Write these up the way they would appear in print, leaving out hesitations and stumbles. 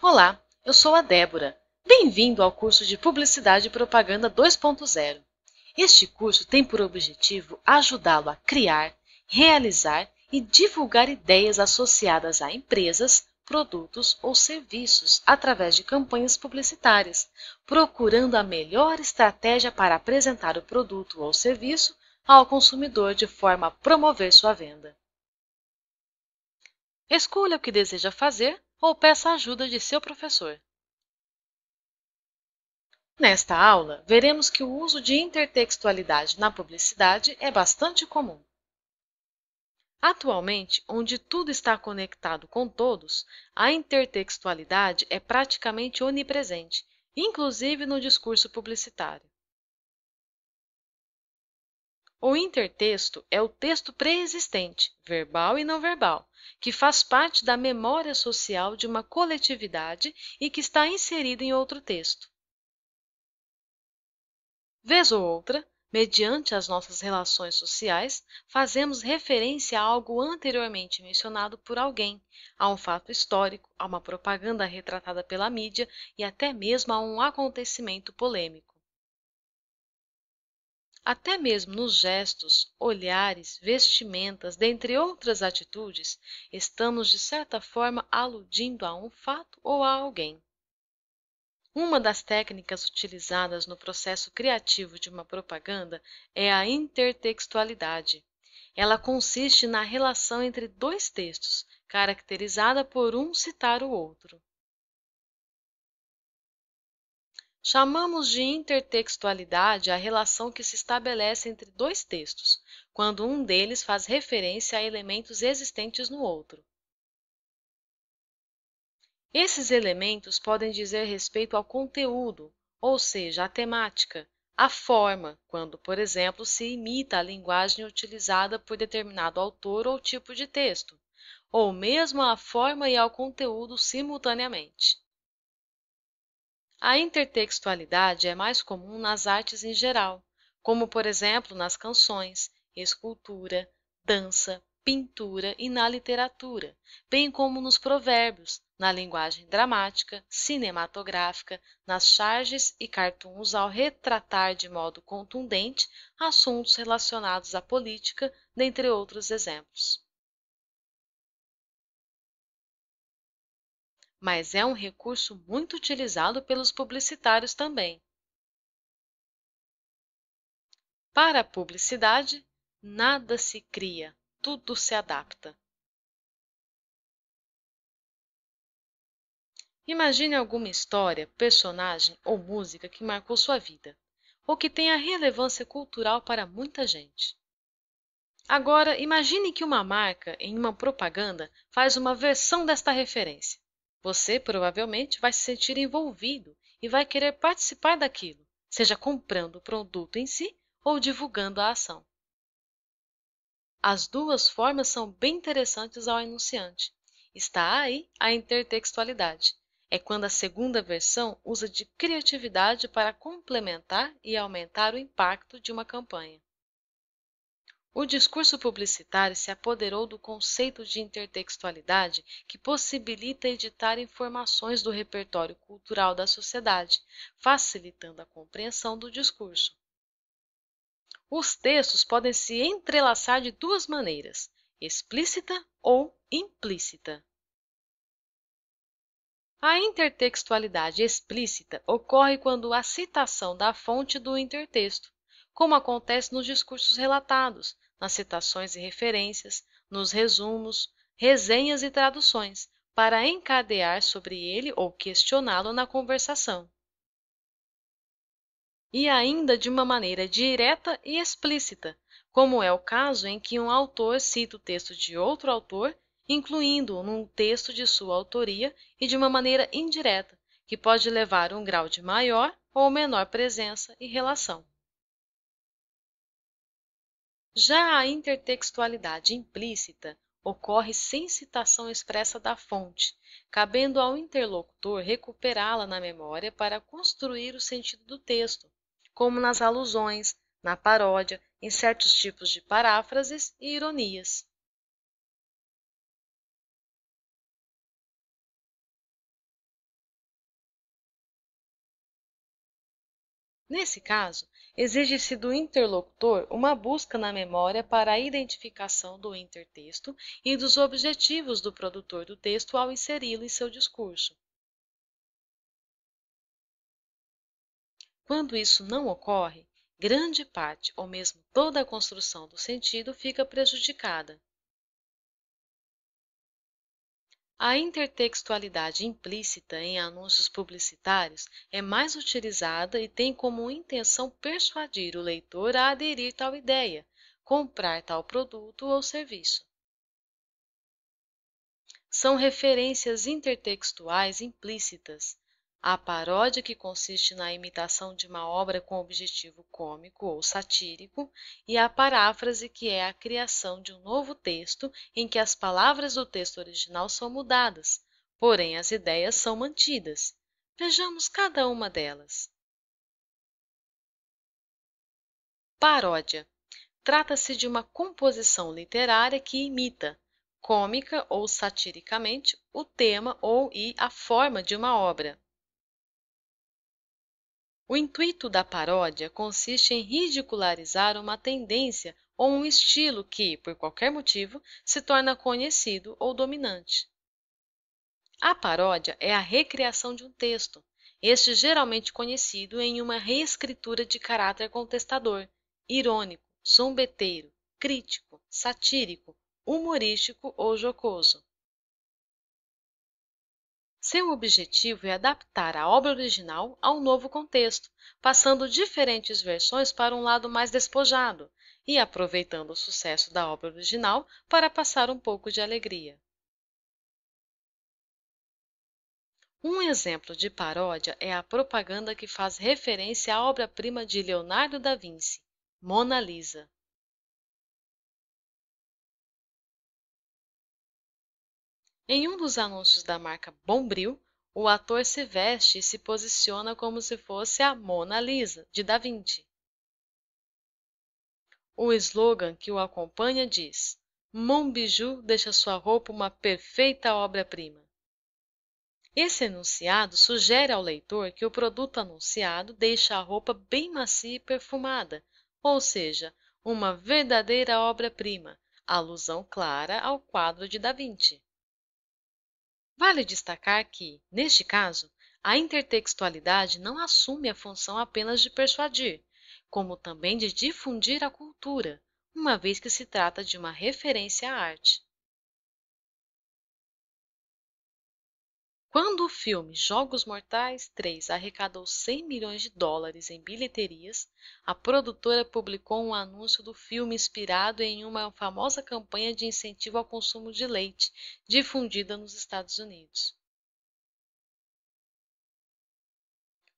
Olá, eu sou a Débora. Bem-vindo ao curso de Publicidade e Propaganda 2.0. Este curso tem por objetivo ajudá-lo a criar, realizar e divulgar ideias associadas a empresas, produtos ou serviços através de campanhas publicitárias, procurando a melhor estratégia para apresentar o produto ou serviço ao consumidor de forma a promover sua venda. Escolha o que deseja fazer ou peça a ajuda de seu professor. Nesta aula, veremos que o uso de intertextualidade na publicidade é bastante comum. Atualmente, onde tudo está conectado com todos, a intertextualidade é praticamente onipresente, inclusive no discurso publicitário. O intertexto é o texto pré-existente, verbal e não verbal, que faz parte da memória social de uma coletividade e que está inserido em outro texto. Vez ou outra, mediante as nossas relações sociais, fazemos referência a algo anteriormente mencionado por alguém, a um fato histórico, a uma propaganda retratada pela mídia e até mesmo a um acontecimento polêmico. Até mesmo nos gestos, olhares, vestimentas, dentre outras atitudes, estamos de certa forma aludindo a um fato ou a alguém. Uma das técnicas utilizadas no processo criativo de uma propaganda é a intertextualidade. Ela consiste na relação entre dois textos, caracterizada por um citar o outro. Chamamos de intertextualidade a relação que se estabelece entre dois textos, quando um deles faz referência a elementos existentes no outro. Esses elementos podem dizer respeito ao conteúdo, ou seja, à temática, à forma, quando, por exemplo, se imita a linguagem utilizada por determinado autor ou tipo de texto, ou mesmo à forma e ao conteúdo simultaneamente. A intertextualidade é mais comum nas artes em geral, como, por exemplo, nas canções, escultura, dança, pintura e na literatura, bem como nos provérbios, na linguagem dramática, cinematográfica, nas charges e cartoons ao retratar de modo contundente assuntos relacionados à política, dentre outros exemplos. Mas é um recurso muito utilizado pelos publicitários também. Para a publicidade, nada se cria, tudo se adapta. Imagine alguma história, personagem ou música que marcou sua vida, ou que tenha relevância cultural para muita gente. Agora, imagine que uma marca, em uma propaganda, faz uma versão desta referência. Você provavelmente vai se sentir envolvido e vai querer participar daquilo, seja comprando o produto em si ou divulgando a ação. As duas formas são bem interessantes ao enunciante. Está aí a intertextualidade. É quando a segunda versão usa de criatividade para complementar e aumentar o impacto de uma campanha. O discurso publicitário se apoderou do conceito de intertextualidade que possibilita editar informações do repertório cultural da sociedade, facilitando a compreensão do discurso. Os textos podem se entrelaçar de duas maneiras, explícita ou implícita. A intertextualidade explícita ocorre quando há citação da fonte do intertexto, como acontece nos discursos relatados, nas citações e referências, nos resumos, resenhas e traduções, para encadear sobre ele ou questioná-lo na conversação. E ainda de uma maneira direta e explícita, como é o caso em que um autor cita o texto de outro autor, incluindo-o num texto de sua autoria e de uma maneira indireta, que pode levar um grau de maior ou menor presença e relação. Já a intertextualidade implícita ocorre sem citação expressa da fonte, cabendo ao interlocutor recuperá-la na memória para construir o sentido do texto, como nas alusões, na paródia, em certos tipos de paráfrases e ironias. Nesse caso, exige-se do interlocutor uma busca na memória para a identificação do intertexto e dos objetivos do produtor do texto ao inseri-lo em seu discurso. Quando isso não ocorre, grande parte ou mesmo toda a construção do sentido fica prejudicada. A intertextualidade implícita em anúncios publicitários é mais utilizada e tem como intenção persuadir o leitor a aderir tal ideia, comprar tal produto ou serviço. São referências intertextuais implícitas. A paródia, que consiste na imitação de uma obra com objetivo cômico ou satírico, e a paráfrase, que é a criação de um novo texto em que as palavras do texto original são mudadas, porém as ideias são mantidas. Vejamos cada uma delas. Paródia. Trata-se de uma composição literária que imita, cômica ou satiricamente, o tema ou a forma de uma obra. O intuito da paródia consiste em ridicularizar uma tendência ou um estilo que, por qualquer motivo, se torna conhecido ou dominante. A paródia é a recriação de um texto, este geralmente conhecido em uma reescritura de caráter contestador, irônico, zombeteiro, crítico, satírico, humorístico ou jocoso. Seu objetivo é adaptar a obra original a um novo contexto, passando diferentes versões para um lado mais despojado e aproveitando o sucesso da obra original para passar um pouco de alegria. Um exemplo de paródia é a propaganda que faz referência à obra-prima de Leonardo da Vinci, Mona Lisa. Em um dos anúncios da marca Bombril, o ator se veste e se posiciona como se fosse a Mona Lisa, de Da Vinci. O slogan que o acompanha diz: Mon Bijou deixa sua roupa uma perfeita obra-prima. Esse enunciado sugere ao leitor que o produto anunciado deixa a roupa bem macia e perfumada, ou seja, uma verdadeira obra-prima, alusão clara ao quadro de Da Vinci. Vale destacar que, neste caso, a intertextualidade não assume a função apenas de persuadir, como também de difundir a cultura, uma vez que se trata de uma referência à arte. Quando o filme Jogos Mortais 3 arrecadou 100 milhões de dólares em bilheterias, a produtora publicou um anúncio do filme inspirado em uma famosa campanha de incentivo ao consumo de leite, difundida nos Estados Unidos.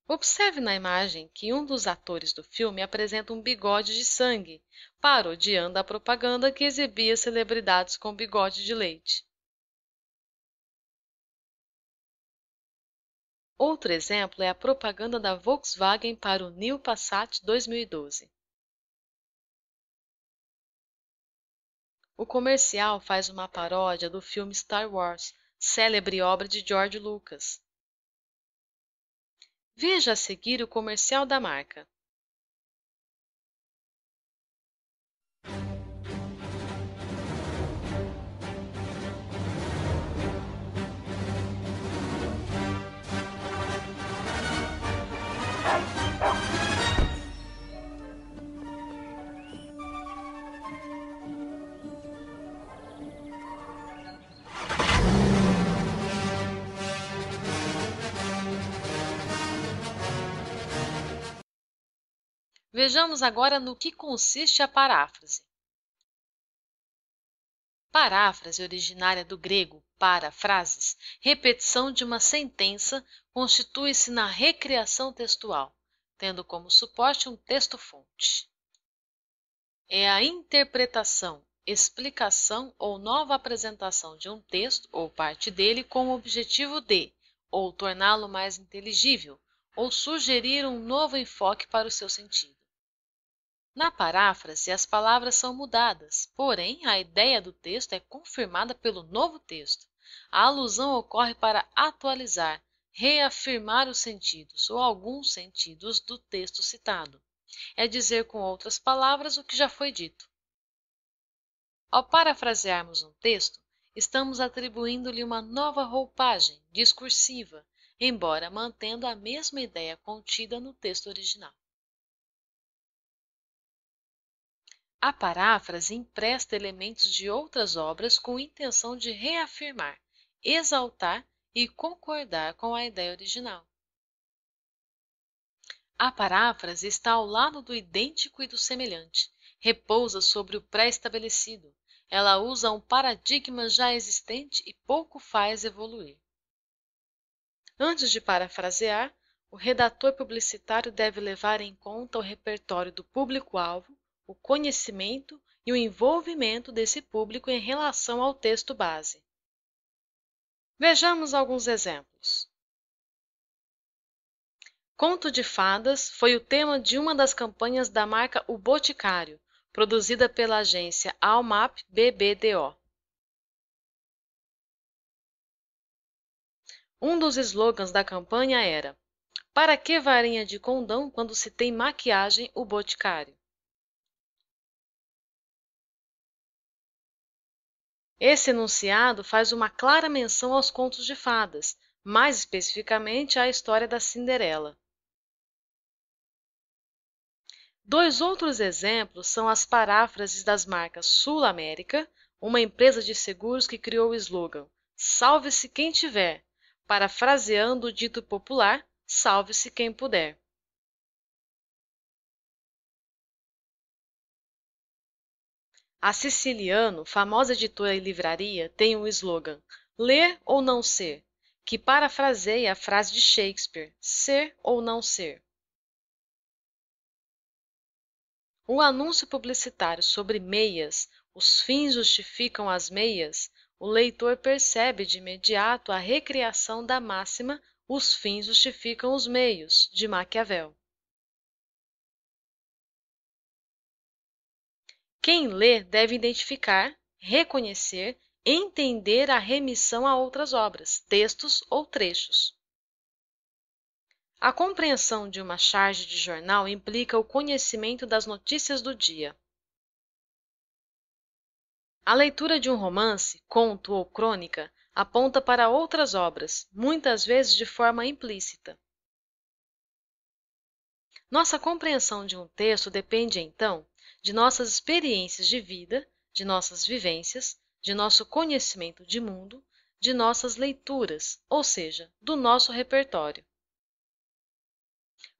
Observe na imagem que um dos atores do filme apresenta um bigode de sangue, parodiando a propaganda que exibia celebridades com bigode de leite. Outro exemplo é a propaganda da Volkswagen para o New Passat 2012. O comercial faz uma paródia do filme Star Wars, célebre obra de George Lucas. Veja a seguir o comercial da marca. Vejamos agora no que consiste a paráfrase. Paráfrase, originária do grego parafrases, repetição de uma sentença, constitui-se na recriação textual, tendo como suporte um texto-fonte. É a interpretação, explicação ou nova apresentação de um texto ou parte dele com o objetivo de, ou torná-lo mais inteligível, ou sugerir um novo enfoque para o seu sentido. Na paráfrase, as palavras são mudadas, porém a ideia do texto é confirmada pelo novo texto. A alusão ocorre para atualizar, reafirmar os sentidos ou alguns sentidos do texto citado. É dizer com outras palavras o que já foi dito. Ao parafrasearmos um texto, estamos atribuindo-lhe uma nova roupagem discursiva, embora mantendo a mesma ideia contida no texto original. A paráfrase empresta elementos de outras obras com intenção de reafirmar, exaltar e concordar com a ideia original. A paráfrase está ao lado do idêntico e do semelhante, repousa sobre o pré-estabelecido. Ela usa um paradigma já existente e pouco faz evoluir. Antes de parafrasear, o redator publicitário deve levar em conta o repertório do público-alvo, o conhecimento e o envolvimento desse público em relação ao texto base. Vejamos alguns exemplos. Conto de Fadas foi o tema de uma das campanhas da marca O Boticário, produzida pela agência Almap BBDO. Um dos slogans da campanha era: "Para que varinha de condão quando se tem maquiagem o Boticário?" Esse enunciado faz uma clara menção aos contos de fadas, mais especificamente à história da Cinderela. Dois outros exemplos são as paráfrases das marcas Sul América, uma empresa de seguros que criou o slogan "Salve-se quem tiver", parafraseando o dito popular "Salve-se quem puder". A Siciliano, famosa editora e livraria, tem o slogan "Ler ou não ser", que parafraseia a frase de Shakespeare "Ser ou não ser". O anúncio publicitário sobre meias, "Os fins justificam as meias", o leitor percebe de imediato a recriação da máxima "Os fins justificam os meios", de Maquiavel. Quem lê deve identificar, reconhecer, entender a remissão a outras obras, textos ou trechos. A compreensão de uma charge de jornal implica o conhecimento das notícias do dia. A leitura de um romance, conto ou crônica aponta para outras obras, muitas vezes de forma implícita. Nossa compreensão de um texto depende, então, de nossas experiências de vida, de nossas vivências, de nosso conhecimento de mundo, de nossas leituras, ou seja, do nosso repertório.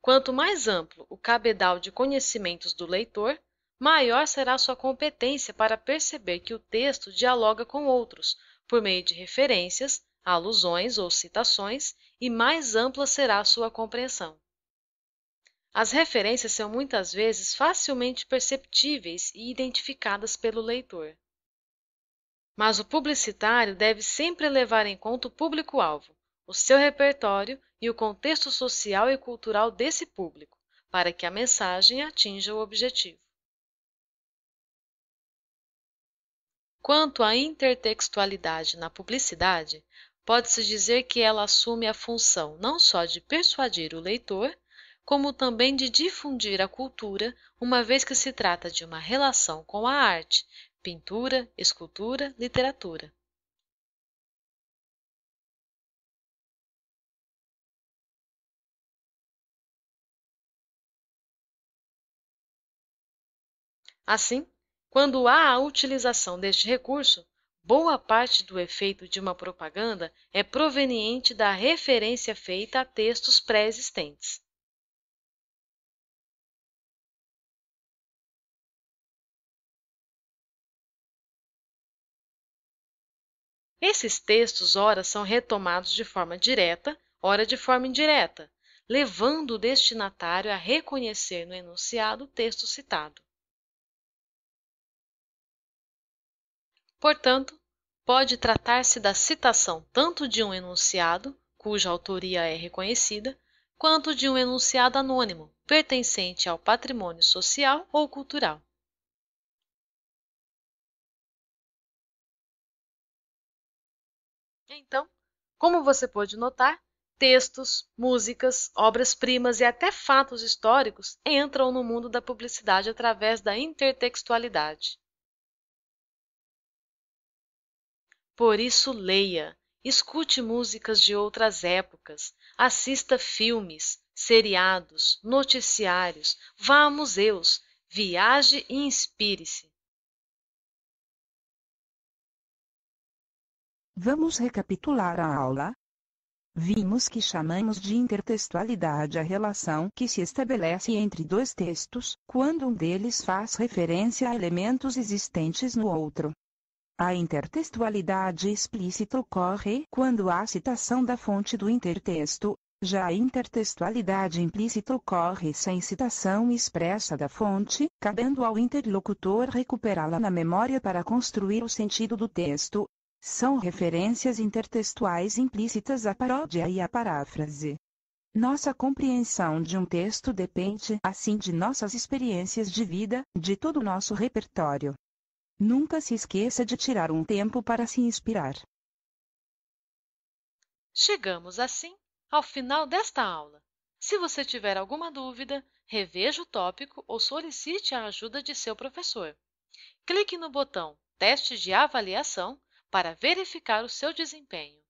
Quanto mais amplo o cabedal de conhecimentos do leitor, maior será sua competência para perceber que o texto dialoga com outros, por meio de referências, alusões ou citações, e mais ampla será a sua compreensão. As referências são muitas vezes facilmente perceptíveis e identificadas pelo leitor. Mas o publicitário deve sempre levar em conta o público-alvo, o seu repertório e o contexto social e cultural desse público, para que a mensagem atinja o objetivo. Quanto à intertextualidade na publicidade, pode-se dizer que ela assume a função não só de persuadir o leitor, como também de difundir a cultura, uma vez que se trata de uma relação com a arte, pintura, escultura, literatura. Assim, quando há a utilização deste recurso, boa parte do efeito de uma propaganda é proveniente da referência feita a textos pré-existentes. Esses textos, ora são retomados de forma direta, ora de forma indireta, levando o destinatário a reconhecer no enunciado o texto citado. Portanto, pode tratar-se da citação tanto de um enunciado, cuja autoria é reconhecida, quanto de um enunciado anônimo, pertencente ao patrimônio social ou cultural. Então, como você pode notar, Textos, músicas, obras-primas e até fatos históricos entram no mundo da publicidade através da intertextualidade. Por isso, leia, escute músicas de outras épocas, assista filmes, seriados, noticiários, vá a museus, viaje e inspire-se. Vamos recapitular a aula? Vimos que chamamos de intertextualidade a relação que se estabelece entre dois textos, quando um deles faz referência a elementos existentes no outro. A intertextualidade explícita ocorre quando há citação da fonte do intertexto, já a intertextualidade implícita ocorre sem citação expressa da fonte, cabendo ao interlocutor recuperá-la na memória para construir o sentido do texto. São referências intertextuais implícitas a paródia e a paráfrase. Nossa compreensão de um texto depende, assim, de nossas experiências de vida, de todo o nosso repertório. Nunca se esqueça de tirar um tempo para se inspirar. Chegamos, assim, ao final desta aula. Se você tiver alguma dúvida, reveja o tópico ou solicite a ajuda de seu professor. Clique no botão Teste de Avaliação para verificar o seu desempenho.